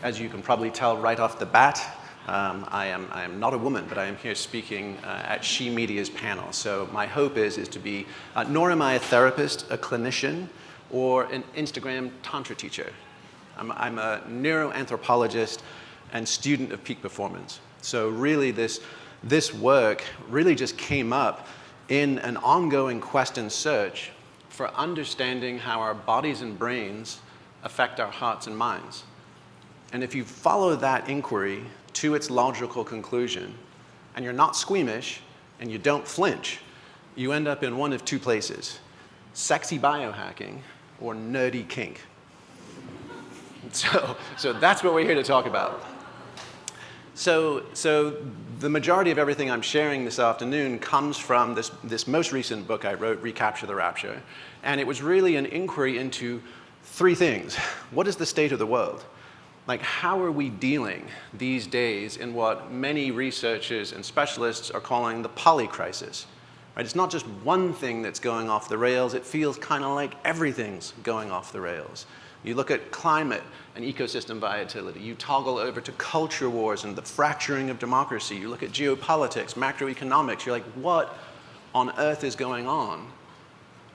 as you can probably tell right off the bat, I am not a woman, but I am here speaking at She Media's panel. So my hope is to be, nor am I a therapist, a clinician, or an Instagram tantra teacher. I'm a neuroanthropologist and student of peak performance. So really this work really just came up in an ongoing quest and search for understanding how our bodies and brains affect our hearts and minds. And if you follow that inquiry to its logical conclusion, and you're not squeamish, and you don't flinch, you end up in one of two places: sexy biohacking or nerdy kink. So that's what we're here to talk about. So the majority of everything I'm sharing this afternoon comes from this most recent book I wrote, Recapture the Rapture. And it was really an inquiry into three things. What is the state of the world? Like, how are we dealing these days in what many researchers and specialists are calling the polycrisis? Right? It's not just one thing that's going off the rails. It feels kind of like everything's going off the rails. You look at climate and ecosystem volatility. You toggle over to culture wars and the fracturing of democracy. You look at geopolitics, macroeconomics. You're like, what on earth is going on?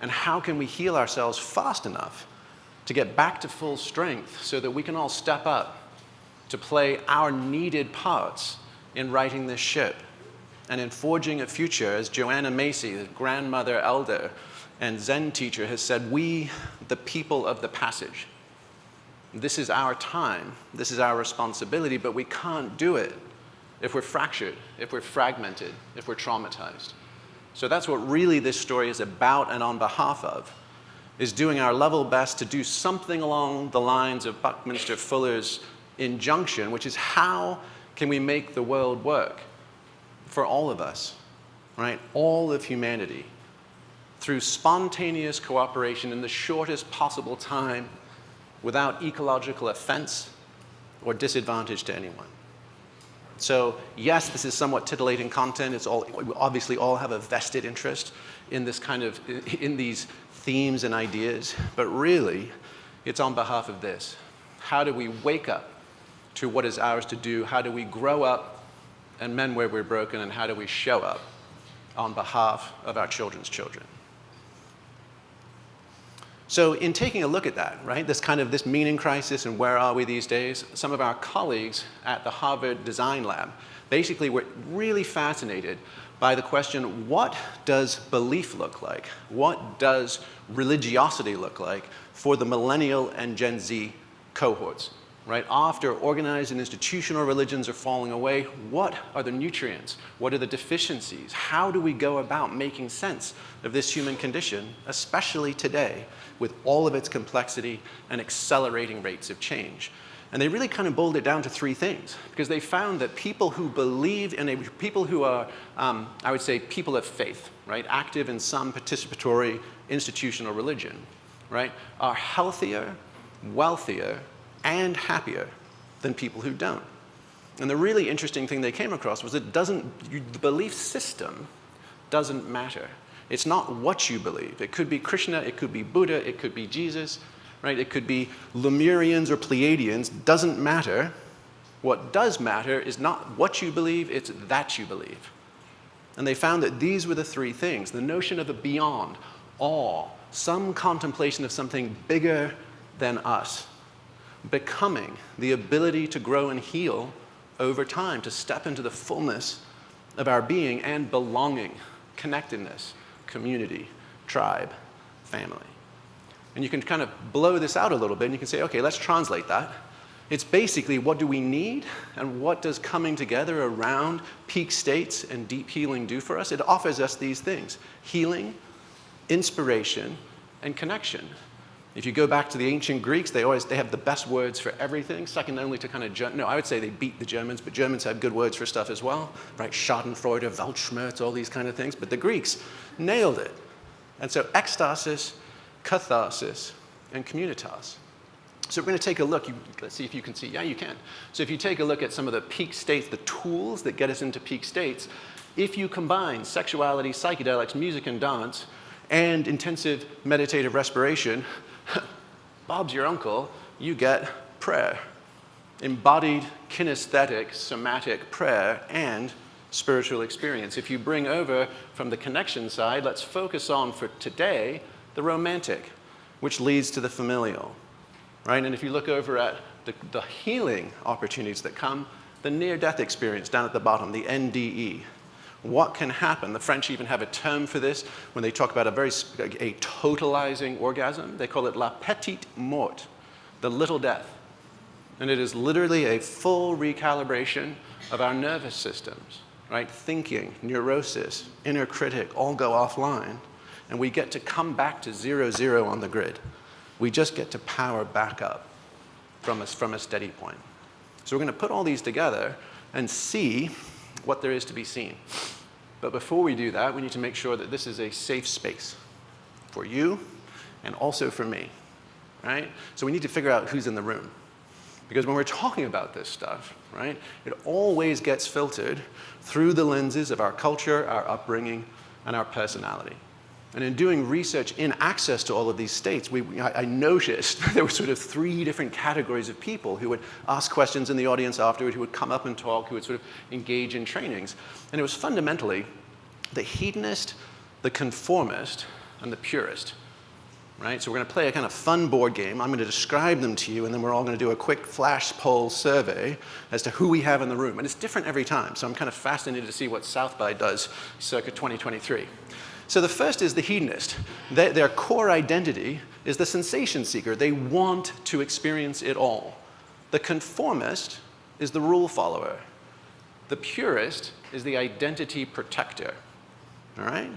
And how can we heal ourselves fast enough to get back to full strength so that we can all step up to play our needed parts in righting this ship and in forging a future, as Joanna Macy, the grandmother, elder, and Zen teacher, has said, we, the people of the passage. This is our time, this is our responsibility, but we can't do it if we're fractured, if we're fragmented, if we're traumatized. So that's what really this story is about and on behalf of, is doing our level best to do something along the lines of Buckminster Fuller's injunction, which is how can we make the world work for all of us, right? All of humanity, through spontaneous cooperation in the shortest possible time without ecological offense or disadvantage to anyone. So yes, this is somewhat titillating content. We obviously all have a vested interest in this in these themes and ideas, but really, it's on behalf of this. How do we wake up to what is ours to do? How do we grow up and mend where we're broken? And how do we show up on behalf of our children's children? So in taking a look at that, right, this meaning crisis and where are we these days, some of our colleagues at the Harvard Design Lab basically were really fascinated by the question, what does belief look like? What does religiosity look like for the millennial and Gen Z cohorts? Right? After organized and institutional religions are falling away, what are the nutrients? What are the deficiencies? How do we go about making sense of this human condition, especially today, with all of its complexity and accelerating rates of change? And they really kind of boiled it down to three things, because they found that people who believe in people who are, I would say, people of faith, right, active in some participatory institutional religion, right, are healthier, wealthier, and happier than people who don't. And the really interesting thing they came across was the belief system doesn't matter. It's not what you believe. It could be Krishna, it could be Buddha, it could be Jesus, right? It could be Lemurians or Pleiadians, doesn't matter. What does matter is not what you believe, it's that you believe. And they found that these were the three things: the notion of a beyond, awe, some contemplation of something bigger than us, becoming, the ability to grow and heal over time, to step into the fullness of our being, and belonging, connectedness, community, tribe, family. And you can kind of blow this out a little bit and you can say, okay, let's translate that. It's basically, what do we need and what does coming together around peak states and deep healing do for us? It offers us these things: healing, inspiration, and connection. If you go back to the ancient Greeks, they have the best words for everything, second only to I would say they beat the Germans, but Germans have good words for stuff as well, right? Schadenfreude, Weltschmerz, all these kind of things, but the Greeks nailed it. And so ecstasis, catharsis, and communitas. So we're going to take a look. Let's see if you can see. Yeah, you can. So if you take a look at some of the peak states, the tools that get us into peak states, if you combine sexuality, psychedelics, music and dance, and intensive meditative respiration, Bob's your uncle, you get prayer. embodied, kinesthetic, somatic prayer, and spiritual experience. If you bring over from the connection side, let's focus on, for today, the romantic, which leads to the familial, right? And if you look over at the healing opportunities that come, the near-death experience down at the bottom, the NDE. What can happen? The French even have a term for this when they talk about a totalizing orgasm. They call it la petite mort, the little death. And it is literally a full recalibration of our nervous systems, right? Thinking, neurosis, inner critic all go offline, and we get to come back to 0, on the grid. We just get to power back up from a steady point. So we're going to put all these together and see what there is to be seen. But before we do that, we need to make sure that this is a safe space for you and also for me, right? So we need to figure out who's in the room. Because when we're talking about this stuff, right, it always gets filtered through the lenses of our culture, our upbringing, and our personality. And in doing research in access to all of these states, I noticed there were sort of 3 different categories of people who would ask questions in the audience afterward, who would come up and talk, who would sort of engage in trainings. And it was fundamentally the hedonist, the conformist, and the purist. Right? So we're going to play a kind of fun board game. I'm going to describe them to you, and then we're all going to do a quick flash poll survey as to who we have in the room. And it's different every time, so I'm kind of fascinated to see what South by does circa 2023. So the first is the hedonist. Their core identity is the sensation seeker. They want to experience it all. The conformist is the rule follower. The purist is the identity protector. All right?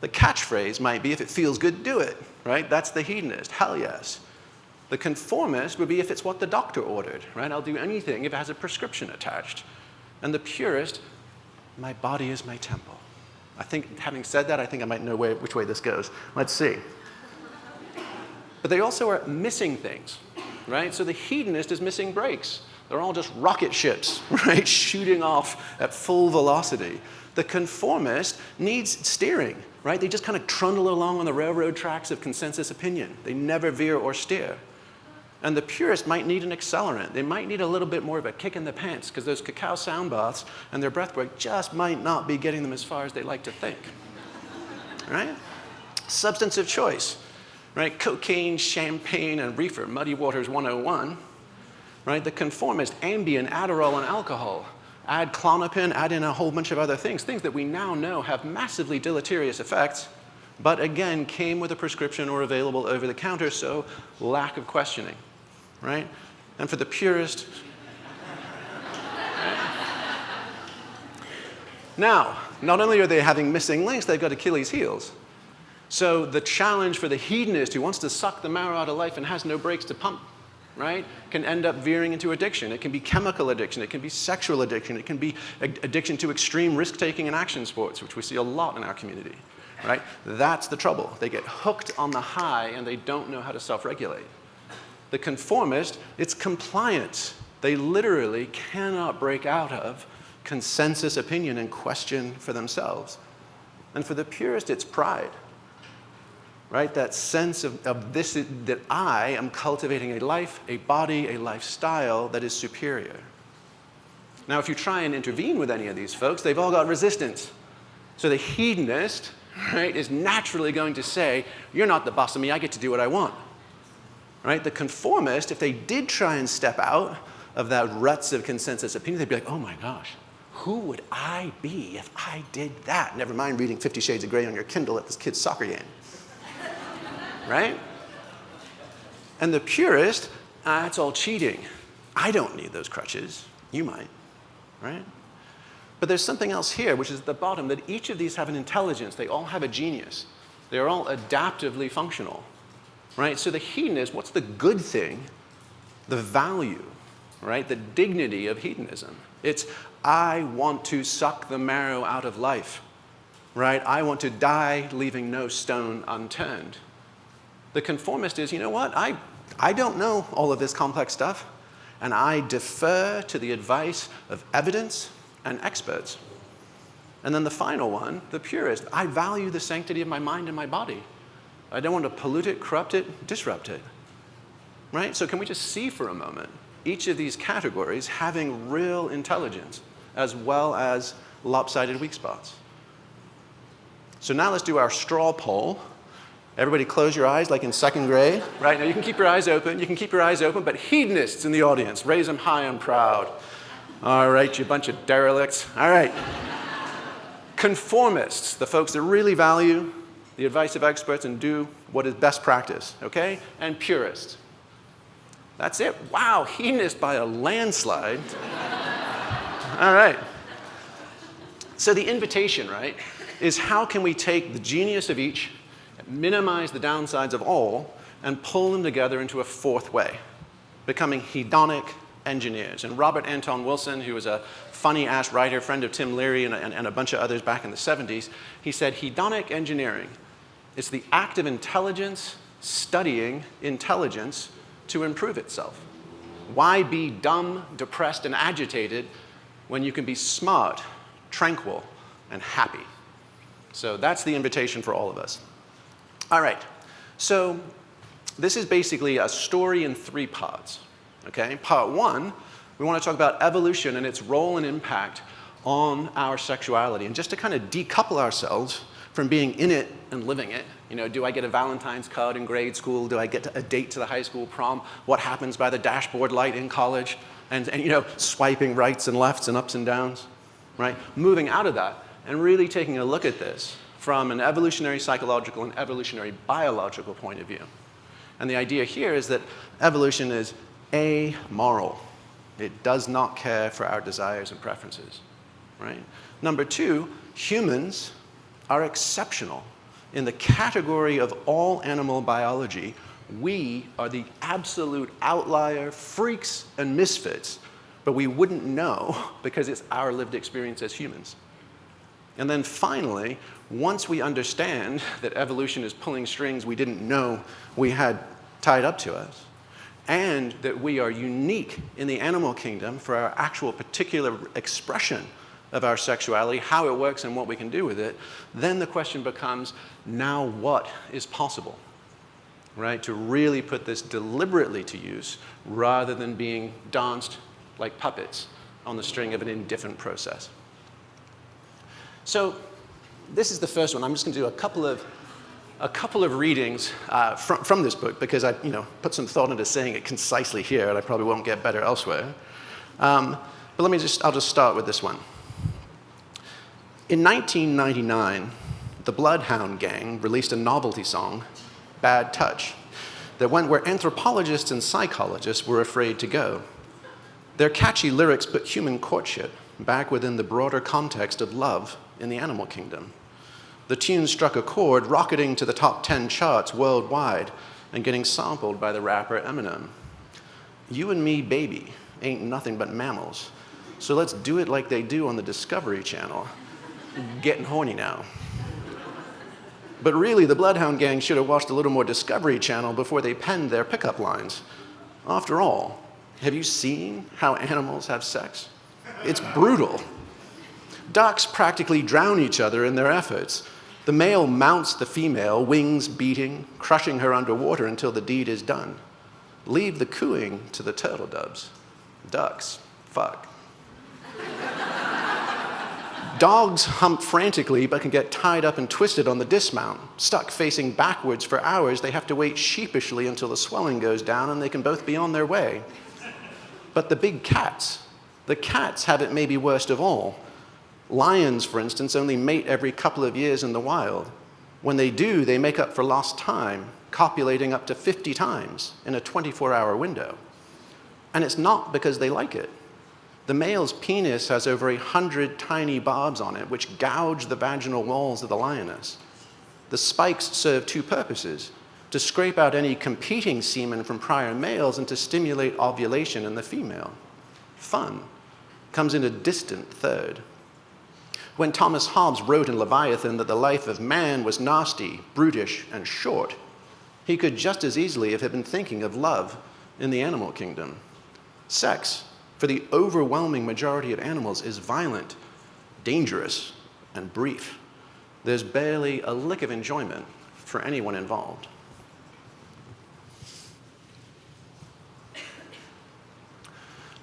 The catchphrase might be, if it feels good, do it. Right? That's the hedonist. Hell yes. The conformist would be if it's what the doctor ordered. Right? I'll do anything if it has a prescription attached. And the purist, my body is my temple. I think, having said that, I think I might know which way this goes. Let's see. But they also are missing things, right? So the hedonist is missing brakes. They're all just rocket ships, right? Shooting off at full velocity. The conformist needs steering, right? They just kind of trundle along on the railroad tracks of consensus opinion. They never veer or steer. And the purist might need an accelerant. They might need a little bit more of a kick in the pants because those cacao sound baths and their breath work just might not be getting them as far as they like to think. Right? Substance of choice. Right? Cocaine, champagne, and reefer. Muddy Waters 101. Right? The conformist, Ambien, Adderall, and alcohol. Add Klonopin, add in a whole bunch of other things that we now know have massively deleterious effects, but again, came with a prescription or available over the counter, so lack of questioning. Right? And for the purist, right? Now, not only are they having missing links, they've got Achilles' heels. So the challenge for the hedonist who wants to suck the marrow out of life and has no brakes to pump, right, can end up veering into addiction. It can be chemical addiction, it can be sexual addiction, it can be addiction to extreme risk-taking and action sports, which we see a lot in our community. Right? That's the trouble. They get hooked on the high and they don't know how to self-regulate. The conformist, it's compliance. They literally cannot break out of consensus opinion and question for themselves. And for the purist, it's pride. Right? That sense of this, that I am cultivating a life, a body, a lifestyle that is superior. Now, if you try and intervene with any of these folks, they've all got resistance. So the hedonist, right, is naturally going to say, you're not the boss of me, I get to do what I want. Right? The conformist, if they did try and step out of that ruts of consensus opinion, they'd be like, oh my gosh, who would I be if I did that? Never mind reading 50 Shades of Grey on your Kindle at this kid's soccer game. Right? And the purist, it's all cheating. I don't need those crutches. You might. Right? But there's something else here, which is at the bottom, that each of these have an intelligence. They all have a genius. They're all adaptively functional. Right? So the hedonist, what's the good thing? The value, right? The dignity of hedonism. It's, I want to suck the marrow out of life. Right? I want to die leaving no stone unturned. The conformist is, you know what? I don't know all of this complex stuff, and I defer to the advice of evidence and experts. And then the final one, the purist, I value the sanctity of my mind and my body. I don't want to pollute it, corrupt it, disrupt it. Right? So can we just see for a moment each of these categories having real intelligence as well as lopsided weak spots. So now let's do our straw poll. Everybody close your eyes like in second grade. Right, now you can keep your eyes open, but hedonists in the audience, raise them high and proud. All right, you bunch of derelicts. All right. Conformists, the folks that really value the advice of experts and do what is best practice, okay? And purists. That's it. Wow, hedonist by a landslide. All right. So the invitation, right, is how can we take the genius of each, minimize the downsides of all, and pull them together into a fourth way, becoming hedonic engineers. And Robert Anton Wilson, who was a funny-ass writer, friend of Tim Leary and a bunch of others back in the 70s, he said, hedonic engineering is the act of intelligence studying intelligence to improve itself. Why be dumb, depressed, and agitated when you can be smart, tranquil, and happy? So that's the invitation for all of us. All right, so this is basically a story in 3 parts. Okay, part 1, we want to talk about evolution and its role and impact on our sexuality, and just to kind of decouple ourselves from being in it and living it. You know, do I get a Valentine's card in grade school? Do I get a date to the high school prom? What happens by the dashboard light in college? And you know, swiping rights and lefts and ups and downs, right? Moving out of that and really taking a look at this from an evolutionary psychological and evolutionary biological point of view. And the idea here is that evolution is amoral. It does not care for our desires and preferences, right? Number 2, humans are exceptional. In the category of all animal biology, we are the absolute outlier, freaks and misfits, but we wouldn't know because it's our lived experience as humans. And then finally, once we understand that evolution is pulling strings we didn't know we had tied up to us, and that we are unique in the animal kingdom for our actual particular expression of our sexuality, how it works and what we can do with it, then the question becomes, now what is possible? Right? To really put this deliberately to use rather than being danced like puppets on the string of an indifferent process. So this is the first one. I'm just going to do a couple of readings from this book because I put some thought into saying it concisely here, and I probably won't get better elsewhere. But I'll just start with this one. In 1999, the Bloodhound Gang released a novelty song, Bad Touch, that went where anthropologists and psychologists were afraid to go. Their catchy lyrics put human courtship back within the broader context of love in the animal kingdom. The tune struck a chord, rocketing to the top 10 charts worldwide and getting sampled by the rapper Eminem. You and me, baby, ain't nothing but mammals, so let's do it like they do on the Discovery Channel. Getting horny now. But really, the Bloodhound Gang should have watched a little more Discovery Channel before they penned their pickup lines. After all, have you seen how animals have sex? It's brutal. Ducks practically drown each other in their efforts. The male mounts the female, wings beating, crushing her underwater until the deed is done. Leave the cooing to the turtle doves. Ducks, fuck. Dogs hump frantically but can get tied up and twisted on the dismount. Stuck facing backwards for hours, they have to wait sheepishly until the swelling goes down and they can both be on their way. But the big cats, the cats have it maybe worst of all. Lions, for instance, only mate every couple of years in the wild. When they do, they make up for lost time, copulating up to 50 times in a 24-hour window. And it's not because they like it. The male's penis has over 100 tiny barbs on it, which gouge the vaginal walls of the lioness. The spikes serve 2 purposes: to scrape out any competing semen from prior males and to stimulate ovulation in the female. Fun comes in a distant third. When Thomas Hobbes wrote in Leviathan that the life of man was nasty, brutish, and short, he could just as easily have been thinking of love in the animal kingdom. Sex, for the overwhelming majority of animals, is violent, dangerous, and brief. There's barely a lick of enjoyment for anyone involved.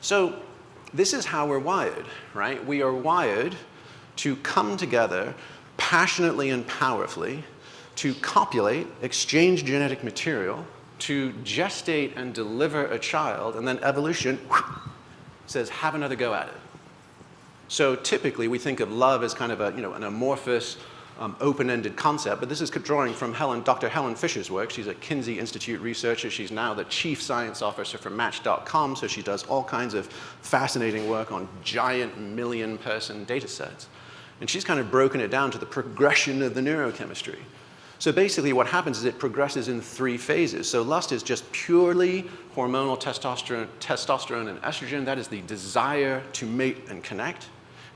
So this is how we're wired, right? We are wired to come together passionately and powerfully, to copulate, exchange genetic material, to gestate and deliver a child, and then evolution says, have another go at it. So typically, we think of love as kind of a, an amorphous, open-ended concept, but this is drawing from Dr. Helen Fisher's work. She's a Kinsey Institute researcher. She's now the chief science officer for Match.com, so she does all kinds of fascinating work on giant million-person data sets. And she's kind of broken it down to the progression of the neurochemistry. So basically what happens is it progresses in 3 phases. So lust is just purely hormonal testosterone and estrogen. That is the desire to mate and connect.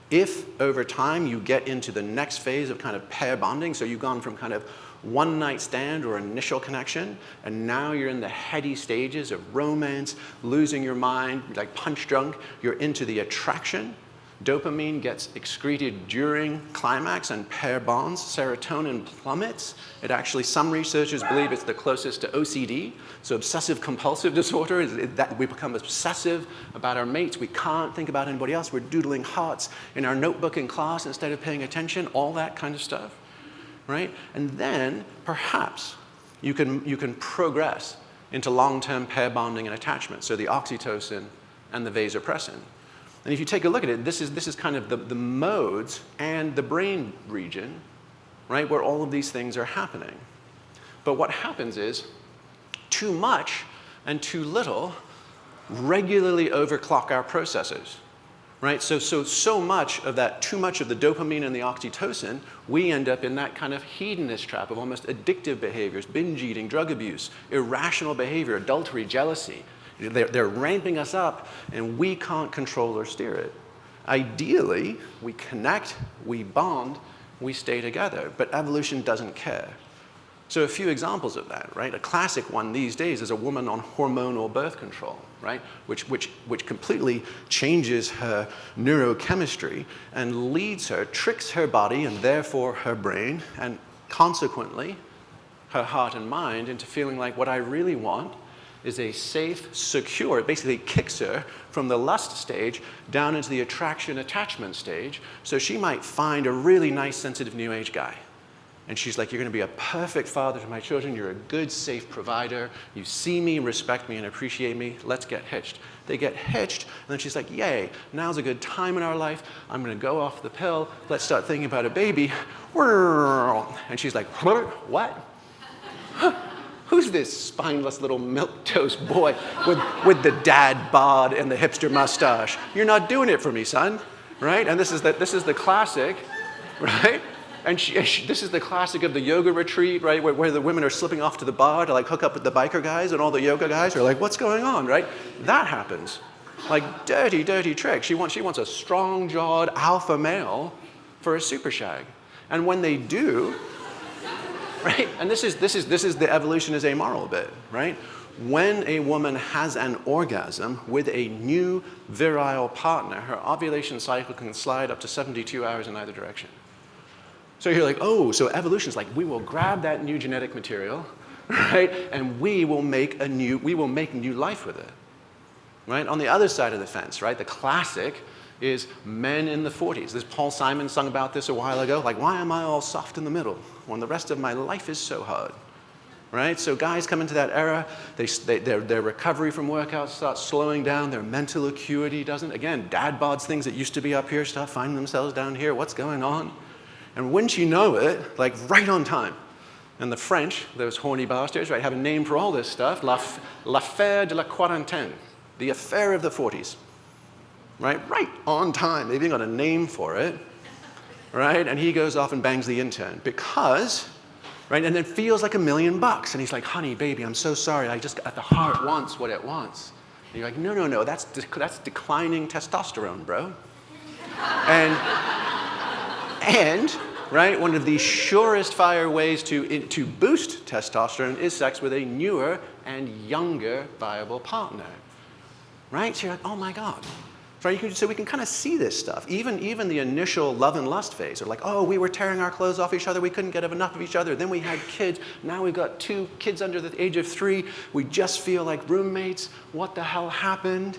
If over time you get into the next phase of kind of pair bonding, so you've gone from kind of one night stand or initial connection, and now you're in the heady stages of romance, losing your mind, like punch drunk, you're into the attraction. Dopamine gets excreted during climax and pair bonds. Serotonin plummets. It actually, some researchers believe it's the closest to OCD. So obsessive compulsive disorder is that we become obsessive about our mates. We can't think about anybody else. We're doodling hearts in our notebook in class instead of paying attention, all that kind of stuff, right? And then perhaps you can progress into long-term pair bonding and attachment. So the oxytocin and the vasopressin. And if you take a look at it, this is kind of the modes and the brain region, right, where all of these things are happening. But what happens is too much and too little regularly overclock our processors, right? So much of that, too much of the dopamine and the oxytocin, we end up in that kind of hedonist trap of almost addictive behaviors, binge eating, drug abuse, irrational behavior, adultery, jealousy. They're ramping us up, and we can't control or steer it. Ideally, we connect, we bond, we stay together, but evolution doesn't care. So a few examples of that, right? A classic one these days is a woman on hormonal birth control, right? Which completely changes her neurochemistry and leads her, tricks her body and therefore her brain, and consequently her heart and mind into feeling like what I really want is a safe, secure, it basically kicks her from the lust stage down into the attraction attachment stage. So she might find a really nice, sensitive new age guy. And she's like, you're going to be a perfect father to my children. You're a good, safe provider. You see me, respect me, and appreciate me. Let's get hitched. They get hitched, and then she's like, yay, now's a good time in our life. I'm going to go off the pill. Let's start thinking about a baby. And she's like, what? Who's this spineless little milquetoast boy with the dad bod and the hipster mustache? You're not doing it for me, son, right? And this is the classic, right? And this is the classic of the yoga retreat, right, where the women are slipping off to the bar to like hook up with the biker guys, and all the yoga guys are like, what's going on, right? That happens. Like dirty, dirty trick. She wants a strong-jawed alpha male for a super shag. And when they do, right? And this is the evolution is amoral bit, right? When a woman has an orgasm with a new virile partner, her ovulation cycle can slide up to 72 hours in either direction. So you're like, oh, so evolution's like, we will grab that new genetic material, right? And we will make new life with it, right? On the other side of the fence, right? The classic is men in the 40s. This Paul Simon sung about this a while ago. Like, why am I all soft in the middle when the rest of my life is so hard? Right? So guys come into that era, their recovery from workouts starts slowing down, their mental acuity doesn't. Again, dad bods, things that used to be up here, start finding themselves down here. What's going on? And wouldn't you know it, like right on time. And the French, those horny bastards, right, have a name for all this stuff, l'affaire de la quarantaine, the affair of the 40s. Right on time. They've even got a name for it, right? And he goes off and bangs the intern because, right, and then feels like $1 million. And he's like, honey, baby, I'm so sorry. The heart wants what it wants. And you're like, no, that's declining testosterone, bro. And right, one of the surest fire ways to boost testosterone is sex with a newer and younger viable partner, right? So you're like, oh my God. Right, so we can kind of see this stuff. Even the initial love and lust phase, or like, oh, we were tearing our clothes off each other, we couldn't get enough of each other, then we had kids, now we've got 2 kids under the age of 3, we just feel like roommates, what the hell happened?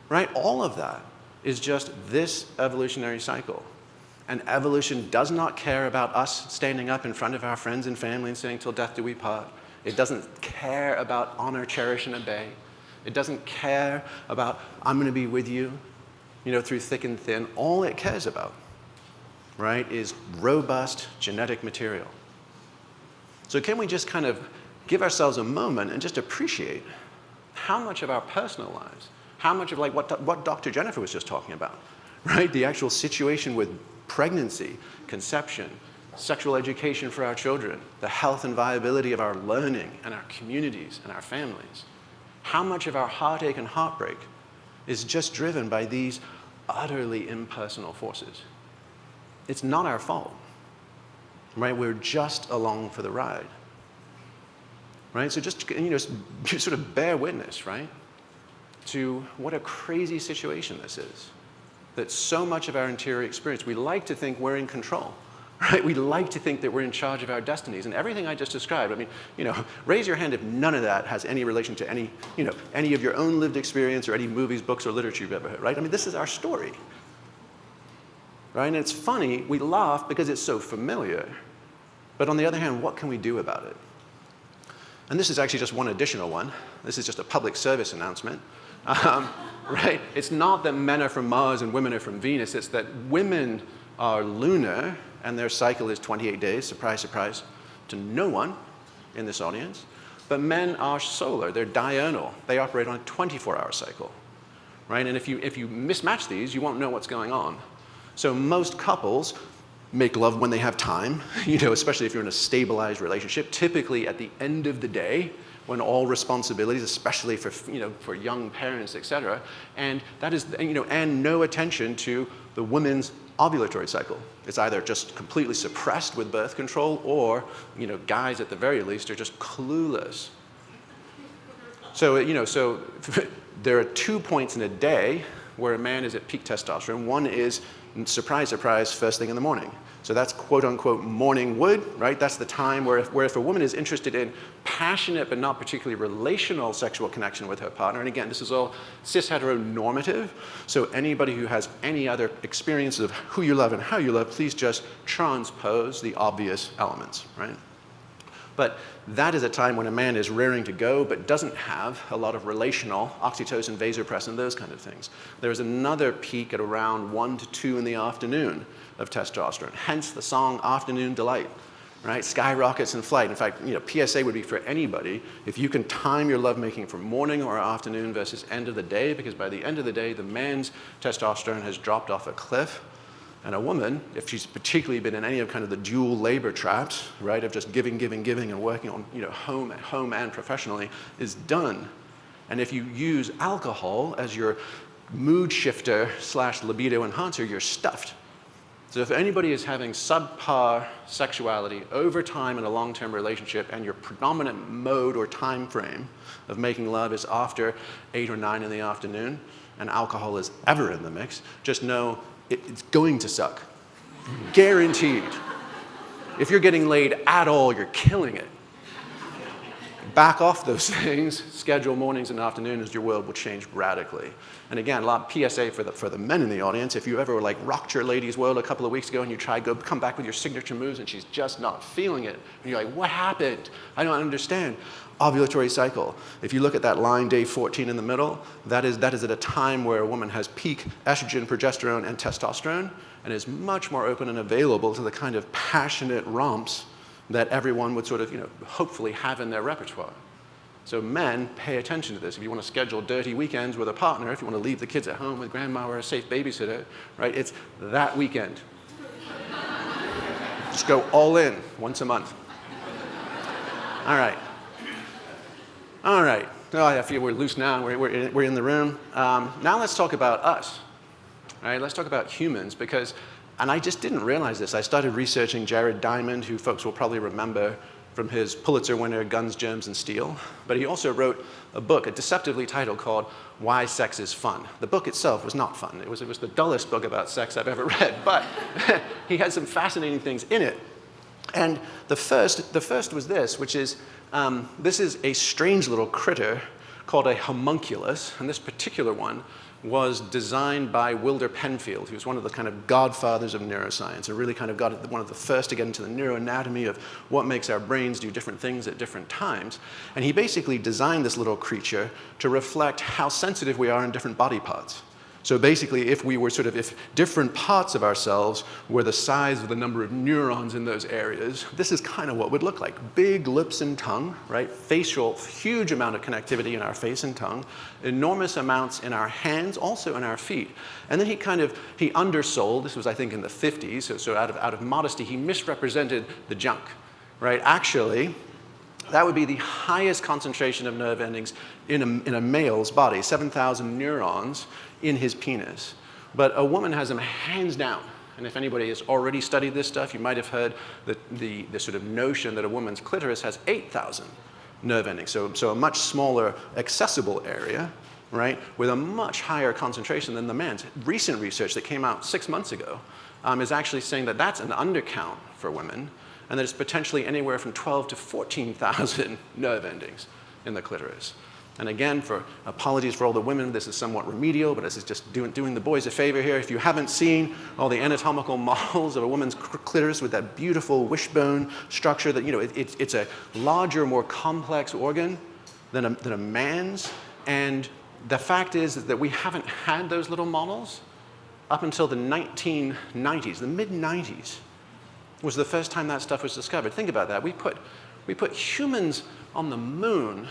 right? All of that is just this evolutionary cycle. And evolution does not care about us standing up in front of our friends and family and saying, "Till death do we part." It doesn't care about honor, cherish, and obey. It doesn't care about, "I'm going to be with you, through thick and thin." All it cares about, right, is robust genetic material. So can we just kind of give ourselves a moment and just appreciate how much of our personal lives, how much of what Dr. Jennifer was just talking about, right? The actual situation with pregnancy, conception, sexual education for our children, the health and viability of our learning and our communities and our families. How much of our heartache and heartbreak is just driven by these utterly impersonal forces? It's not our fault, right? We're just along for the ride, right? So just, sort of bear witness, right, to what a crazy situation this is. That so much of our interior experience, we like to think we're in control, right? We like to think that we're in charge of our destinies. And everything I just described, raise your hand if none of that has any relation to any of your own lived experience or any movies, books, or literature you've ever heard, right? This is our story, right? And it's funny, we laugh because it's so familiar. But on the other hand, what can we do about it? And this is actually just one additional one. This is just a public service announcement. Right? It's not that men are from Mars and women are from Venus. It's that women are lunar and their cycle is 28 days. Surprise, surprise to no one in this audience. But men are solar. They're diurnal. They operate on a 24-hour cycle. Right? And if you mismatch these, you won't know what's going on. So most couples make love when they have time, especially if you're in a stabilized relationship, typically at the end of the day, when all responsibilities, especially for young parents, et cetera, and that is, and no attention to the woman's ovulatory cycle. It's either just completely suppressed with birth control, or guys at the very least are just clueless. So so there are 2 points in a day where a man is at peak testosterone. One is, surprise, surprise, first thing in the morning. So that's quote-unquote morning wood, right? That's the time where if a woman is interested in passionate but not particularly relational sexual connection with her partner, and again, this is all cis-heteronormative, so anybody who has any other experiences of who you love and how you love, please just transpose the obvious elements, right? But that is a time when a man is raring to go but doesn't have a lot of relational, oxytocin, vasopressin, those kind of things. There's another peak at around 1 to 2 in the afternoon of testosterone, hence the song Afternoon Delight, right? Skyrockets in flight. In fact, PSA would be for anybody, if you can time your lovemaking from morning or afternoon versus end of the day, because by the end of the day, the man's testosterone has dropped off a cliff. And a woman, if she's particularly been in any of kind of the dual labor traps, right, of just giving, and working on, home and professionally, is done. And if you use alcohol as your mood shifter / libido enhancer, you're stuffed. So if anybody is having subpar sexuality over time in a long-term relationship, and your predominant mode or time frame of making love is after 8 or 9 in the afternoon, and alcohol is ever in the mix, just know it's going to suck. Guaranteed. If you're getting laid at all, you're killing it. Back off those things, schedule mornings and afternoons, your world will change radically. And again, a lot of PSA for the men in the audience. If you ever rocked your lady's world a couple of weeks ago and you come back with your signature moves and she's just not feeling it, and you're like, what happened? I don't understand. Ovulatory cycle. If you look at that line, day 14 in the middle, that is at a time where a woman has peak estrogen, progesterone, and testosterone, and is much more open and available to the kind of passionate romps that everyone would sort of, hopefully have in their repertoire. So men, pay attention to this. If you want to schedule dirty weekends with a partner, if you want to leave the kids at home with grandma or a safe babysitter, right, it's that weekend. Just go all in once a month. All right. All right. Oh, I feel we're loose now. We're in the room. Now let's talk about us. All right, let's talk about humans because, and I just didn't realize this. I started researching Jared Diamond, who folks will probably remember from his Pulitzer winner, Guns, Germs, and Steel. But he also wrote a book, a deceptively titled, called Why Sex is Fun. The book itself was not fun. It was the dullest book about sex I've ever read. But he had some fascinating things in it. And the first was this, which is, this is a strange little critter called a homunculus, and this particular one was designed by Wilder Penfield, who's one of the kind of godfathers of neuroscience, and really kind of got one of the first to get into the neuroanatomy of what makes our brains do different things at different times. And he basically designed this little creature to reflect how sensitive we are in different body parts. So basically, if different parts of ourselves were the size of the number of neurons in those areas, this is kind of what it would look like. Big lips and tongue, right? Facial, huge amount of connectivity in our face and tongue, enormous amounts in our hands, also in our feet. And then he undersold, this was I think in the 50s, so out of modesty, he misrepresented the junk, right? Actually, that would be the highest concentration of nerve endings in a male's body, 7,000 neurons in his penis. But a woman has them hands down. And if anybody has already studied this stuff, you might have heard the sort of notion that a woman's clitoris has 8,000 nerve endings. So a much smaller accessible area, right, with a much higher concentration than the man's. Recent research that came out 6 months ago is actually saying that that's an undercount for women, and that it's potentially anywhere from 12 to 14,000 nerve endings in the clitoris. And again, apologies for all the women, this is somewhat remedial, but this is just doing the boys a favor here. If you haven't seen all the anatomical models of a woman's clitoris with that beautiful wishbone structure, that it's a larger, more complex organ than a man's. And the fact is that we haven't had those little models up until the 1990s, the mid-90s. Was the first time that stuff was discovered. Think about that. We put humans on the moon,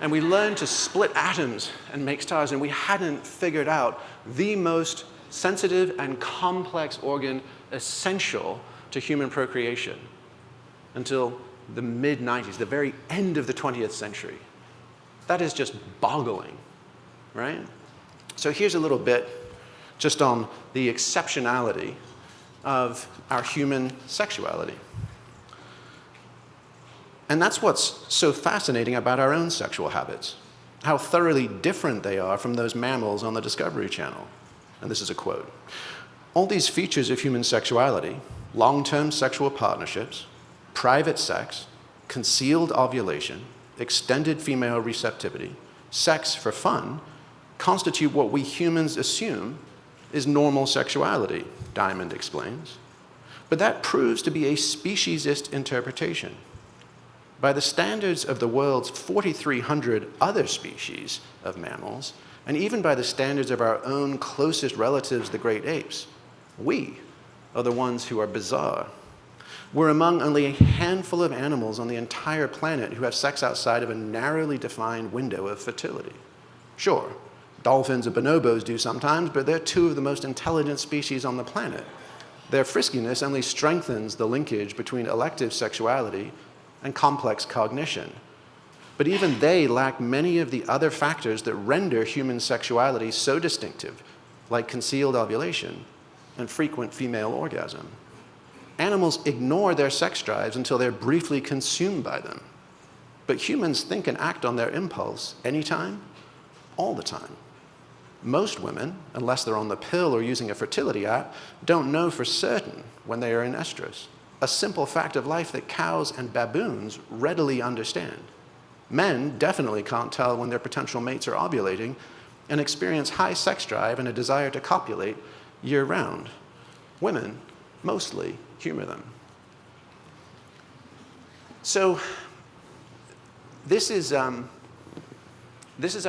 and we learned to split atoms and make stars, and we hadn't figured out the most sensitive and complex organ essential to human procreation until the mid-90s, the very end of the 20th century. That is just boggling, right? So here's a little bit just on the exceptionality of our human sexuality. And that's what's so fascinating about our own sexual habits, how thoroughly different they are from those mammals on the Discovery Channel. And this is a quote. All these features of human sexuality, long-term sexual partnerships, private sex, concealed ovulation, extended female receptivity, sex for fun, constitute what we humans assume is normal sexuality, Diamond explains. But that proves to be a speciesist interpretation. By the standards of the world's 4,300 other species of mammals, and even by the standards of our own closest relatives, the great apes, we are the ones who are bizarre. We're among only a handful of animals on the entire planet who have sex outside of a narrowly defined window of fertility. Sure, dolphins and bonobos do sometimes, but they're two of the most intelligent species on the planet. Their friskiness only strengthens the linkage between elective sexuality and complex cognition. But even they lack many of the other factors that render human sexuality so distinctive, like concealed ovulation and frequent female orgasm. Animals ignore their sex drives until they're briefly consumed by them. But humans think and act on their impulse anytime, all the time. Most women, unless they're on the pill or using a fertility app, don't know for certain when they are in estrus, a simple fact of life that cows and baboons readily understand. Men definitely can't tell when their potential mates are ovulating and experience high sex drive and a desire to copulate year-round. Women mostly humor them. So this is our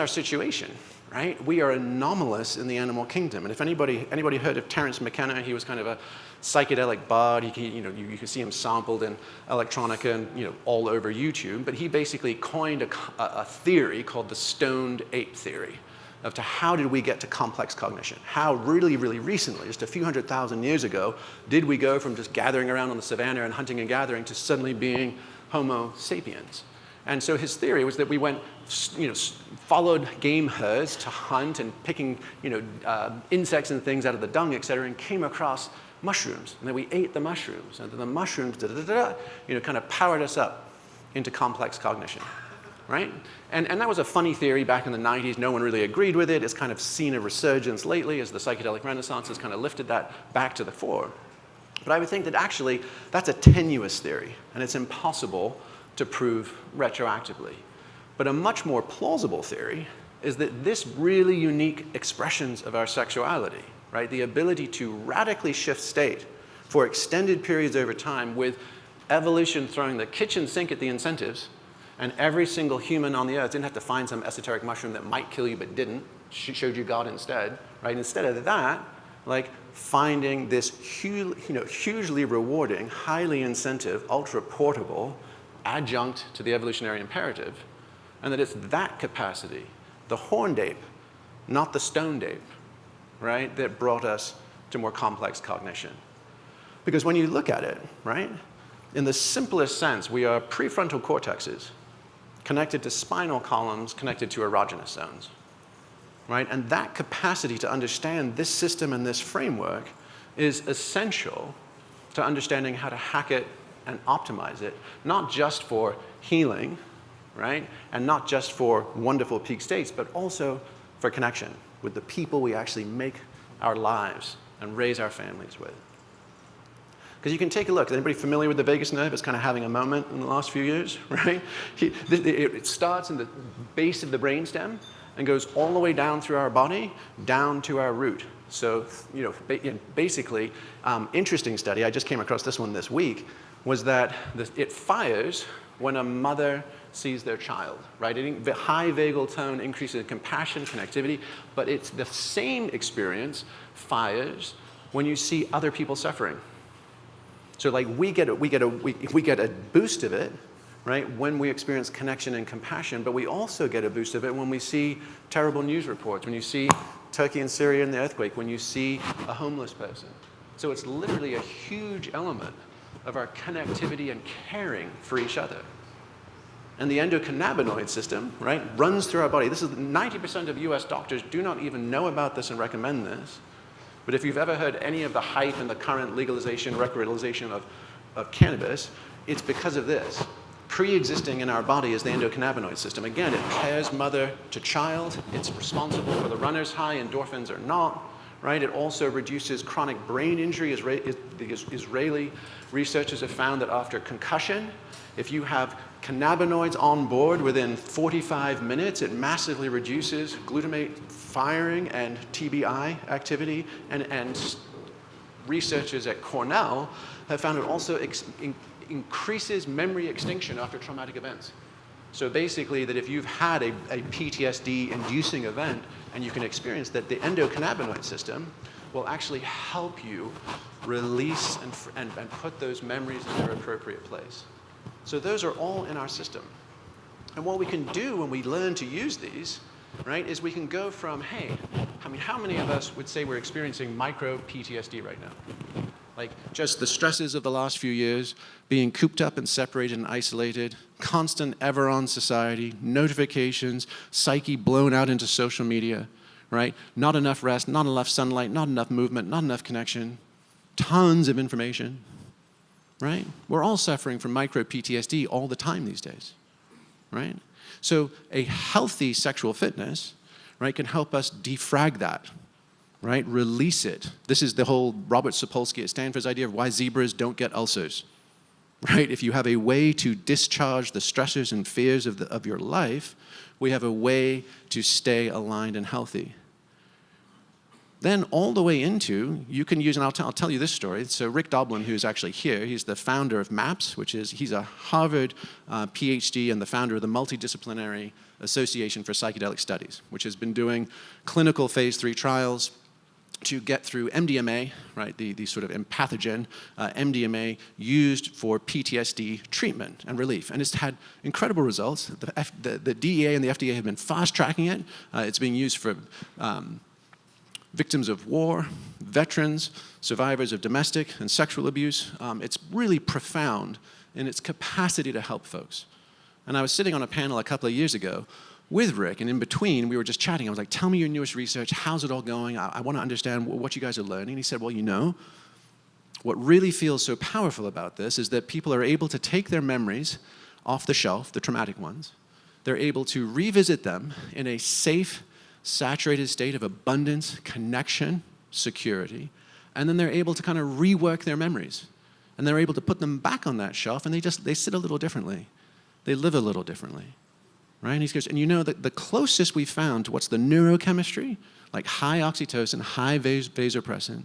situation. Right? We are anomalous in the animal kingdom. And if anybody heard of Terence McKenna, he was kind of a psychedelic bard. You can see him sampled in electronica and all over YouTube. But he basically coined a theory called the stoned ape theory of to how did we get to complex cognition? How really, really recently, just a few 100,000 years ago, did we go from just gathering around on the savannah and hunting and gathering to suddenly being Homo sapiens? And so his theory was that we went, followed game herds to hunt and picking, insects and things out of the dung, et cetera, and came across mushrooms. And then we ate the mushrooms. And then the mushrooms, kind of powered us up into complex cognition, right? And that was a funny theory back in the 90s. No one really agreed with it. It's kind of seen a resurgence lately as the Psychedelic Renaissance has kind of lifted that back to the fore. But I would think that actually that's a tenuous theory, and it's impossible to prove retroactively. But a much more plausible theory is that this really unique expressions of our sexuality, right, the ability to radically shift state for extended periods over time with evolution throwing the kitchen sink at the incentives, and every single human on the earth didn't have to find some esoteric mushroom that might kill you but didn't, showed you God instead, right? Instead of that, like finding this hugely rewarding, highly incentive, ultra-portable adjunct to the evolutionary imperative, and that it's that capacity, the horned ape, not the stoned ape, right, that brought us to more complex cognition. Because when you look at it, right, in the simplest sense, we are prefrontal cortexes connected to spinal columns, connected to erogenous zones, right? And that capacity to understand this system and this framework is essential to understanding how to hack it and optimize it, not just for healing, right? And not just for wonderful peak states, but also for connection with the people we actually make our lives and raise our families with. Because you can take a look. Is anybody familiar with the vagus nerve? It's kind of having a moment in the last few years, right? It starts in the base of the brainstem and goes all the way down through our body, down to our root. So, basically, interesting study, I just came across this one this week, was that it fires when a mother sees their child, right? The high vagal tone increases compassion, connectivity, but it's the same experience fires when you see other people suffering. So like we get a boost of it, right, when we experience connection and compassion, but we also get a boost of it when we see terrible news reports, when you see Turkey and Syria in the earthquake, when you see a homeless person. So it's literally a huge element of our connectivity and caring for each other. And the endocannabinoid system, right, runs through our body. This is 90% of US doctors do not even know about this and recommend this. But if you've ever heard any of the hype and the current legalization, recreationalization of cannabis, it's because of this. Pre-existing in our body is the endocannabinoid system. Again, it pairs mother to child. It's responsible for the runner's high. Endorphins are not, right? It also reduces chronic brain injury. Israeli researchers have found that after concussion, if you have cannabinoids on board within 45 minutes, it massively reduces glutamate firing and TBI activity. And researchers at Cornell have found it also increases memory extinction after traumatic events. So basically that if you've had a PTSD-inducing event and you can experience that, the endocannabinoid system will actually help you release and put those memories in their appropriate place. So those are all in our system. And what we can do when we learn to use these, right, is we can go from, hey, I mean, how many of us would say we're experiencing micro PTSD right now? Like just the stresses of the last few years, being cooped up and separated and isolated, constant ever-on society, notifications, psyche blown out into social media, right? Not enough rest, not enough sunlight, not enough movement, not enough connection, tons of information. Right? We're all suffering from micro PTSD all the time these days, right? So a healthy sexual fitness, right, can help us defrag that, right? Release it. This is the whole Robert Sapolsky at Stanford's idea of why zebras don't get ulcers, right? If you have a way to discharge the stressors and fears of your life, we have a way to stay aligned and healthy. Then all the way into, you can use, and I'll tell you this story. So Rick Doblin, who's actually here, he's the founder of MAPS, he's a Harvard PhD and the founder of the Multidisciplinary Association for Psychedelic Studies, which has been doing clinical phase 3 trials to get through MDMA, right, the sort of empathogen MDMA used for PTSD treatment and relief. And it's had incredible results. The DEA and the FDA have been fast-tracking it. It's being used for victims of war, veterans, survivors of domestic and sexual abuse. It's really profound in its capacity to help folks. And I was sitting on a panel a couple of years ago with Rick, and in between, we were just chatting. I was like, tell me your newest research. How's it all going? I want to understand what you guys are learning. And he said, well, you know, what really feels so powerful about this is that people are able to take their memories off the shelf, the traumatic ones. They're able to revisit them in a safe, saturated state of abundance, connection, security, and then they're able to kind of rework their memories. And they're able to put them back on that shelf, and they sit a little differently. They live a little differently, right? And he goes, and you know that the closest we found to what's the neurochemistry, like high oxytocin, high vasopressin,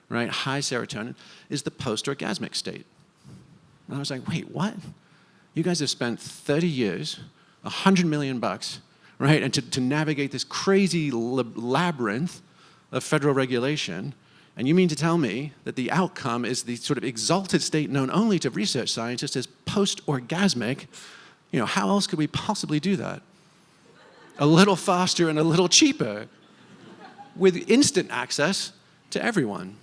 right, high serotonin, is the post-orgasmic state. And I was like, wait, what? You guys have spent 30 years, $100 million, right, and to navigate this crazy labyrinth of federal regulation, and you mean to tell me that the outcome is the sort of exalted state known only to research scientists as post-orgasmic? You know, how else could we possibly do that? A little faster and a little cheaper, with instant access to everyone,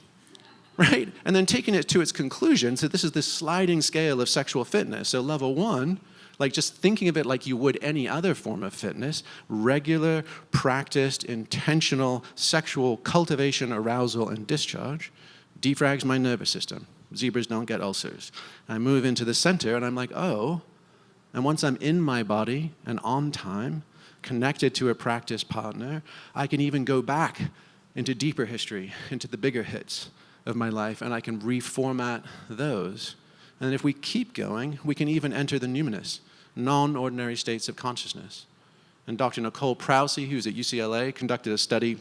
right? And then taking it to its conclusion, so this is this sliding scale of sexual fitness. So level 1, like just thinking of it like you would any other form of fitness, regular, practiced, intentional sexual cultivation, arousal, and discharge, defrags my nervous system. Zebras don't get ulcers. I move into the center, and I'm like, oh, and once I'm in my body and on time, connected to a practice partner, I can even go back into deeper history, into the bigger hits of my life, and I can reformat those. And if we keep going, we can even enter the numinous, non-ordinary states of consciousness. And Dr. Nicole Prousey, who's at UCLA, conducted a study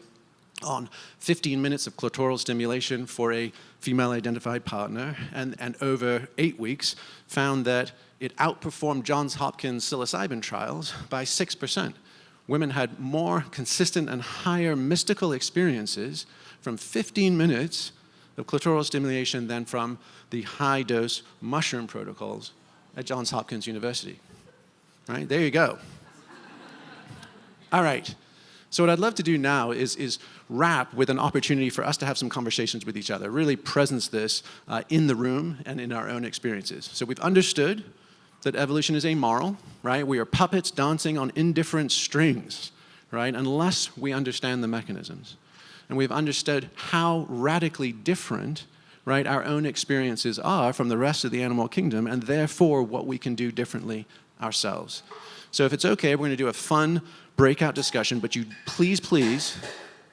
on 15 minutes of clitoral stimulation for a female-identified partner, and over 8 weeks found that it outperformed Johns Hopkins psilocybin trials by 6%. Women had more consistent and higher mystical experiences from 15 minutes of clitoral stimulation than from the high-dose mushroom protocols at Johns Hopkins University. Right, there you go. All right, so what I'd love to do now is wrap with an opportunity for us to have some conversations with each other, really presence this in the room and in our own experiences. So we've understood that evolution is amoral, right? We are puppets dancing on indifferent strings, right? Unless we understand the mechanisms. And we've understood how radically different, right, our own experiences are from the rest of the animal kingdom, and therefore what we can do differently ourselves. So if it's okay, we're going to do a fun breakout discussion, but you please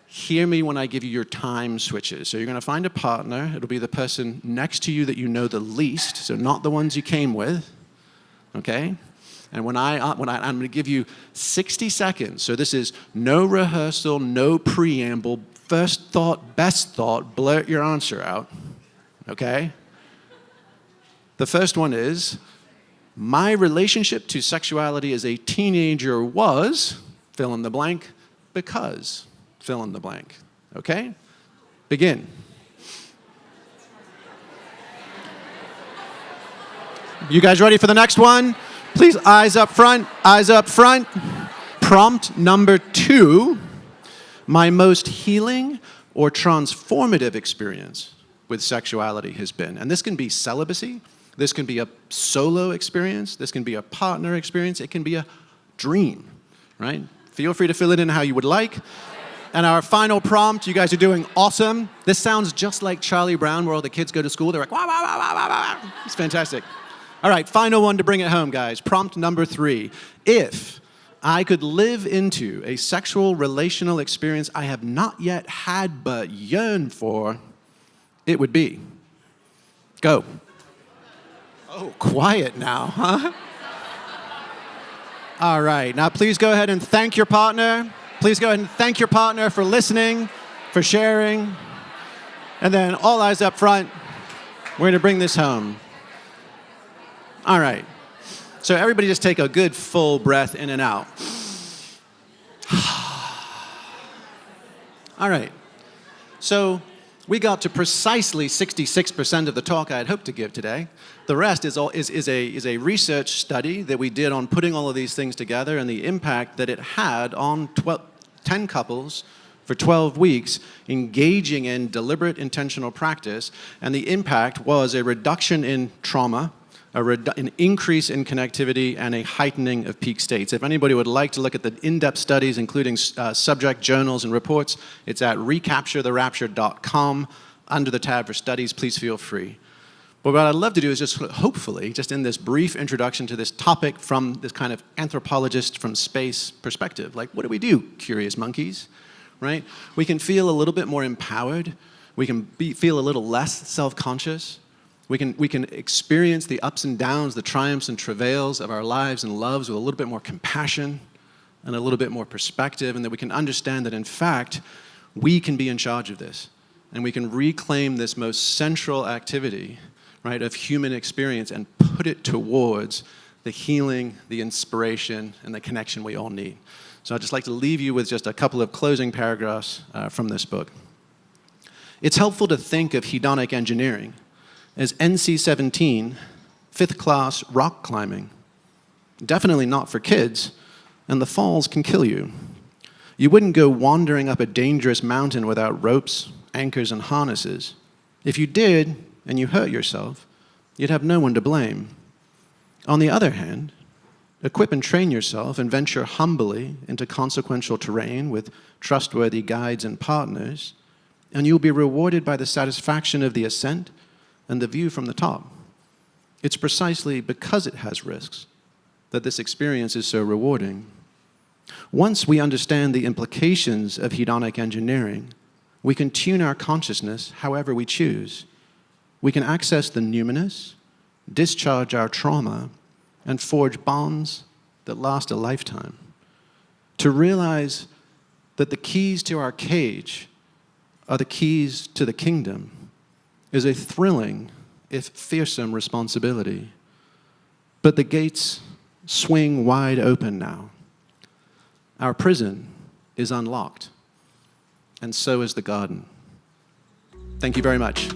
hear me when I give you your time switches. So you're going to find a partner. It'll be the person next to you that you know the least, so not the ones you came with, okay? And when I'm going to give you 60 seconds, so this is no rehearsal, no preamble, first thought, best thought, blurt your answer out, okay? The first one is, my relationship to sexuality as a teenager was, fill in the blank, because, fill in the blank, okay? Begin. You guys ready for the next one? Please, eyes up front, eyes up front. Prompt number 2, my most healing or transformative experience with sexuality has been, and this can be celibacy, this can be a solo experience, this can be a partner experience, it can be a dream, right? Feel free to fill it in how you would like. And our final prompt, you guys are doing awesome. This sounds just like Charlie Brown, where all the kids go to school, they're like, wah, wah, wah, wah, wah, wah. It's fantastic. All right, final one to bring it home, guys. Prompt number 3. If I could live into a sexual relational experience I have not yet had but yearn for, it would be. Go. Oh, quiet now, huh? All right, now please go ahead and thank your partner. Please go ahead and thank your partner for listening, for sharing. And then all eyes up front. We're gonna bring this home. All right, so everybody just take a good full breath in and out. All right, so we got to precisely 66% of the talk I had hoped to give today. The rest is a research study that we did on putting all of these things together and the impact that it had on 10 couples for 12 weeks engaging in deliberate intentional practice, and the impact was a reduction in trauma, an increase in connectivity, and a heightening of peak states. If anybody would like to look at the in-depth studies, including subject journals and reports, it's at recapturetherapture.com under the tab for studies. Please feel free. But what I'd love to do is just hopefully, just in this brief introduction to this topic from this kind of anthropologist from space perspective, like what do we do, curious monkeys, right? We can feel a little bit more empowered. We can feel a little less self-conscious. We can experience the ups and downs, the triumphs and travails of our lives and loves with a little bit more compassion and a little bit more perspective, and that we can understand that, in fact, we can be in charge of this. And we can reclaim this most central activity, right, of human experience and put it towards the healing, the inspiration, and the connection we all need. So I'd just like to leave you with just a couple of closing paragraphs from this book. It's helpful to think of hedonic engineering as NC-17, fifth-class rock climbing. Definitely not for kids, and the falls can kill you. You wouldn't go wandering up a dangerous mountain without ropes, anchors, and harnesses. If you did, and you hurt yourself, you'd have no one to blame. On the other hand, equip and train yourself and venture humbly into consequential terrain with trustworthy guides and partners, and you'll be rewarded by the satisfaction of the ascent and the view from the top. It's precisely because it has risks that this experience is so rewarding. Once we understand the implications of hedonic engineering, we can tune our consciousness however we choose. We can access the numinous, discharge our trauma, and forge bonds that last a lifetime. To realize that the keys to our cage are the keys to the kingdom is a thrilling, if fearsome, responsibility. But the gates swing wide open now. Our prison is unlocked, and so is the garden. Thank you very much.